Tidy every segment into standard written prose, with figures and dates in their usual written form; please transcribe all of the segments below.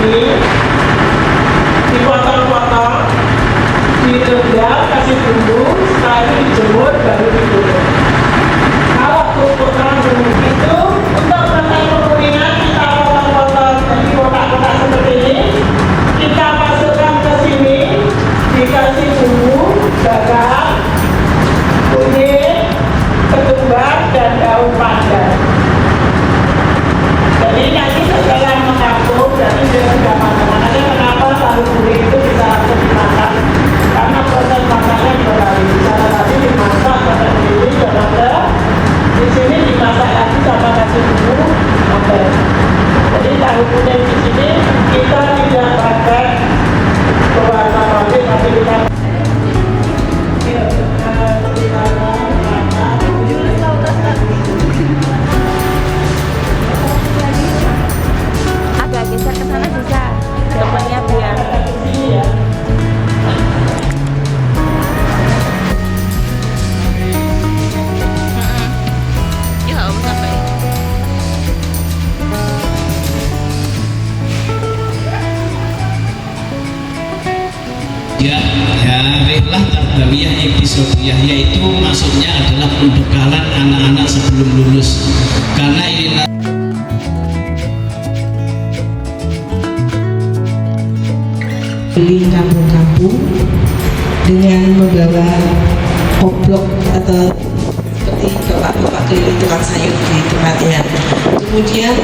ini dipotong-potong, direndam, kasih bumbu, setelah itu dijemur baru digoreng. Kalau kerupuk terang itu untuk proses penguningan kita potong-potong jadi kotak-kotak seperti ini, kita masukkan ke sini, dikasih bumbu, garam, kunyit, ketumbar dan daun pandan. Jadi nanti setelah mengapung, berarti dia sudah matang. Makanya kenapa tahu gurih itu bisa langsung dimakan? Karena proses masaknya dua kali. Cara tadi dimasak sampai gurih, di sini dimasak lagi sama kasih bumbu, oke. Jadi tahu kuning di sini kita tidak pakai pewarna pabrik, tapi kita agak geser ke sana bisa depannya biar ya om sampai ya Rihlah Tarbawiyah Episodiyah, yaitu maksudnya adalah pembekalan anak-anak sebelum lulus, karena ini keliling kampung-kampung dengan membawa oblok atau seperti bapak-bapak keliling tukang sayur di tempatnya. Kemudian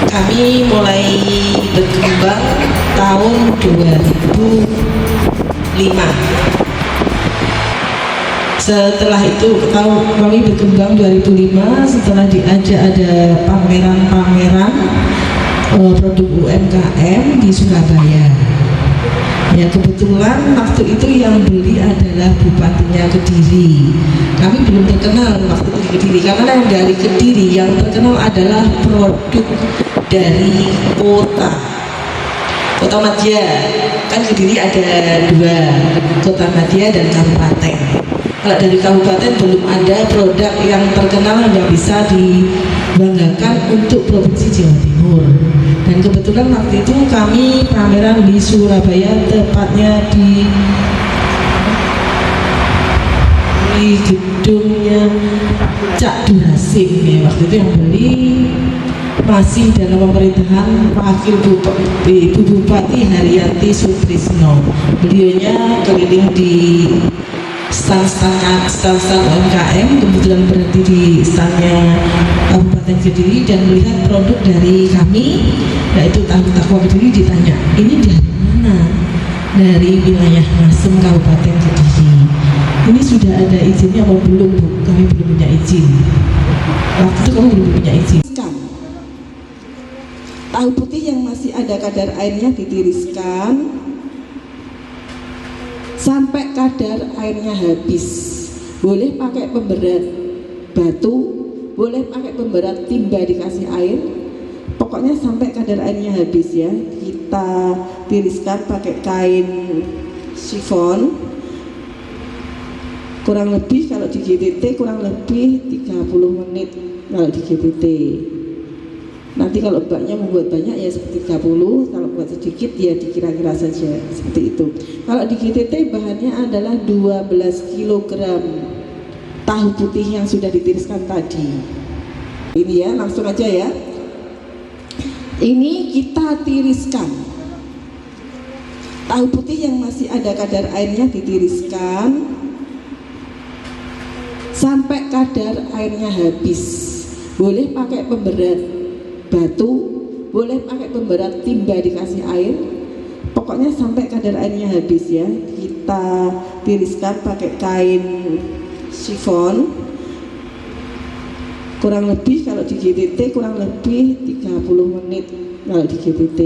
kami mulai berkembang tahun 2005. Setelah itu kami berkembang 2005 setelah diajak ada pameran-pameran produk UMKM di Surabaya. Ya kebetulan waktu itu yang beli adalah bupatinya Kediri. Kami belum terkenal waktu itu di Kediri, karena yang dari Kediri yang terkenal adalah produk dari kota Madya. Kan Kediri ada dua, Kota Madya dan Kabupaten. Kalau dari Kabupaten belum ada produk yang terkenal yang bisa dibanggakan untuk Provinsi Jawa Timur. Dan kebetulan waktu itu kami pameran di Surabaya, tepatnya di gedungnya Cak Durasim ya. Waktu itu yang beli masih dalam pemerintahan Wakil Ibu Bupati Haryanti Sutrisno. Beliaunya keliling di stand-stand UMKM, kebetulan berhenti di standnya Kabupaten Kediri dan melihat produk dari kami, yaitu tahu takwa Kediri. Ditanya, ini dari mana? Dari wilayah Ngasem Kabupaten Kediri. Ini sudah ada izinnya atau belum, Bu? Kami belum punya izin. Waktu itu kami belum punya izin. Tahu putih yang masih ada kadar airnya ditiriskan sampai kadar airnya habis. Boleh pakai pemberat batu, boleh pakai pemberat timba dikasih air, pokoknya sampai kadar airnya habis ya. Kita tiriskan pakai kain chiffon, kurang lebih kalau di GTT kurang lebih 30 menit kalau di GTT. Nanti kalau mbaknya membuat banyak ya seperti 30, kalau buat sedikit ya dikira-kira saja seperti itu. Kalau di GTT bahannya adalah 12 kg tahu putih yang sudah ditiriskan tadi. Ini ya, langsung aja ya. Ini kita tiriskan. Tahu putih yang masih ada kadar airnya ditiriskan sampai kadar airnya habis. Boleh pakai pemberat batu, boleh pakai pemberat timba dikasih air, pokoknya sampai kadar airnya habis ya. Kita tiriskan pakai kain chiffon, kurang lebih kalau di GTT kurang lebih 30 menit kalau di GTT.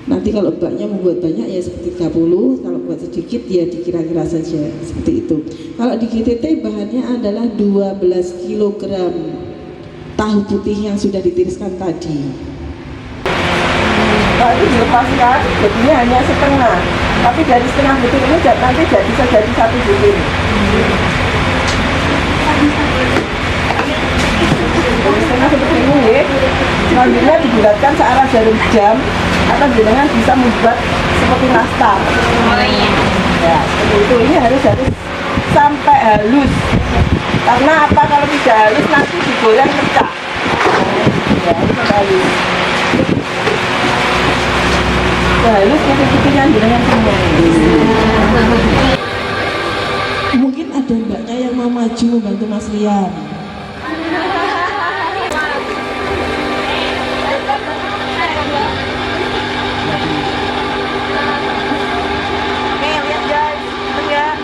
Nanti kalau mbaknya membuat banyak ya seperti 30, kalau buat sedikit ya dikira-kira saja seperti itu. Kalau di GTT bahannya adalah 12 kg tahu putih yang sudah ditiriskan tadi. Kalau ini dilepaskan, jadinya hanya setengah. Tapi dari setengah butir ini nanti bisa jadi 1 butir. Dari setengah seperti ini ya. Selanjutnya dibulatkan searah jarum jam atau jenengan bisa membuat seperti nastar. Ya, seperti itu. Ini harus sampai halus. Karena apa, kalau tidak halus nanti digoreng pecah. Ya, ini halus. Halus putih-putihnya jenengan semua. Mungkin ada mbaknya yang mau maju membantu Mas Rian. Nih, lihat guys. Lihat.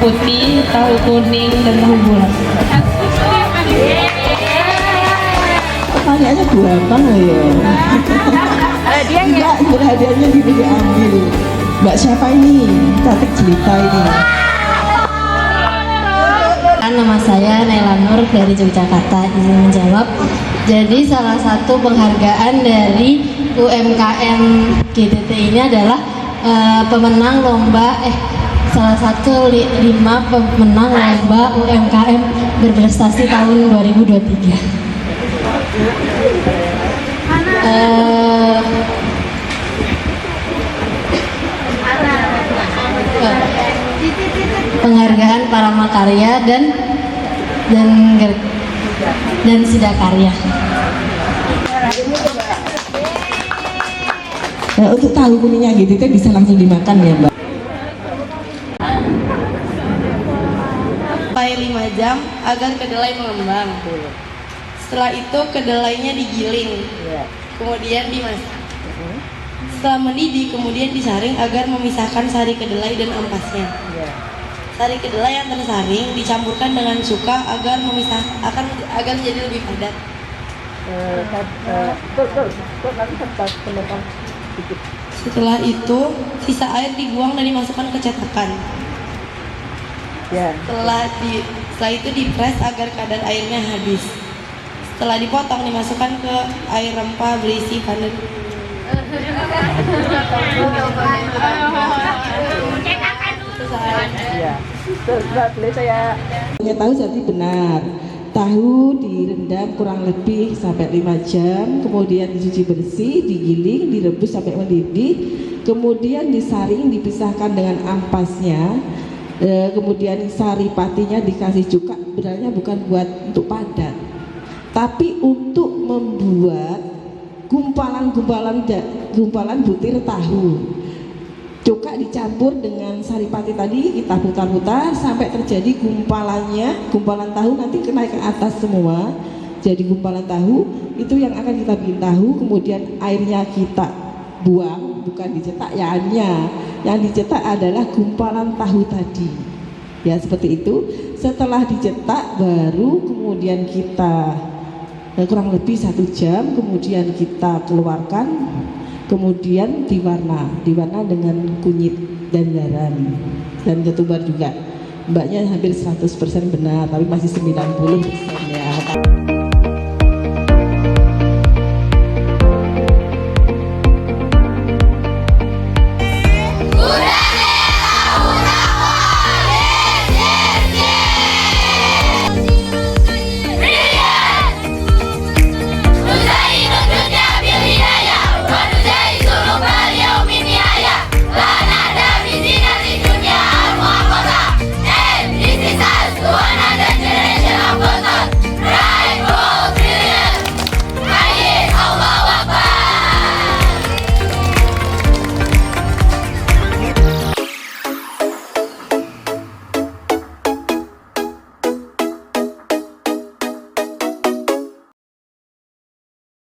Putih, tahu kuning, dan tahu bulat. Pertanyaannya gampang ya. Enggak, hadiahnya gitu diambil. Mbak siapa ini? Cantik jelita ini. Nama saya Naila Nur dari Yogyakarta. Izin menjawab. Jadi salah satu penghargaan dari UMKM GTT ini adalah pemenang lomba salah satu 5 pemenang lomba UMKM berprestasi tahun 2023. Penghargaan Paramakarya dan Sidakarya. Nah, untuk tahu kuningnya GTT bisa langsung dimakan ya Mbak. Sampai 5 jam agar kedelai mengembang. Setelah itu kedelainya digiling, kemudian dimasak. Setelah mendidih, kemudian disaring agar memisahkan sari kedelai dan ampasnya. Sari kedelai yang tersaring dicampurkan dengan cuka agar agar menjadi lebih padat. Nanti sedikit. Setelah itu sisa air dibuang dan dimasukkan ke cetakan. Setelah itu dipres agar kadar airnya habis. Setelah dipotong dimasukkan ke air rempah berisi pandan. Punya tahu jadi benar. Tahu direndam kurang lebih sampai 5 jam, kemudian dicuci bersih, digiling, direbus sampai mendidih, kemudian disaring, dipisahkan dengan ampasnya, kemudian sari patinya dikasih cuka. Sebenarnya bukan buat untuk padat, tapi untuk membuat gumpalan butir tahu. Cuka dicampur dengan sari pati tadi, kita putar-putar sampai terjadi gumpalan tahu, nanti naik ke atas semua jadi gumpalan tahu. Itu yang akan kita bikin tahu, kemudian airnya kita buang, bukan dicetak ya airnya, yang dicetak adalah gumpalan tahu tadi ya, seperti itu. Setelah dicetak baru kemudian kita kurang lebih 1 jam kemudian kita keluarkan, kemudian diwarna dengan kunyit dan garam dan ketumbar juga. Mbaknya hampir 100% benar, tapi masih 90%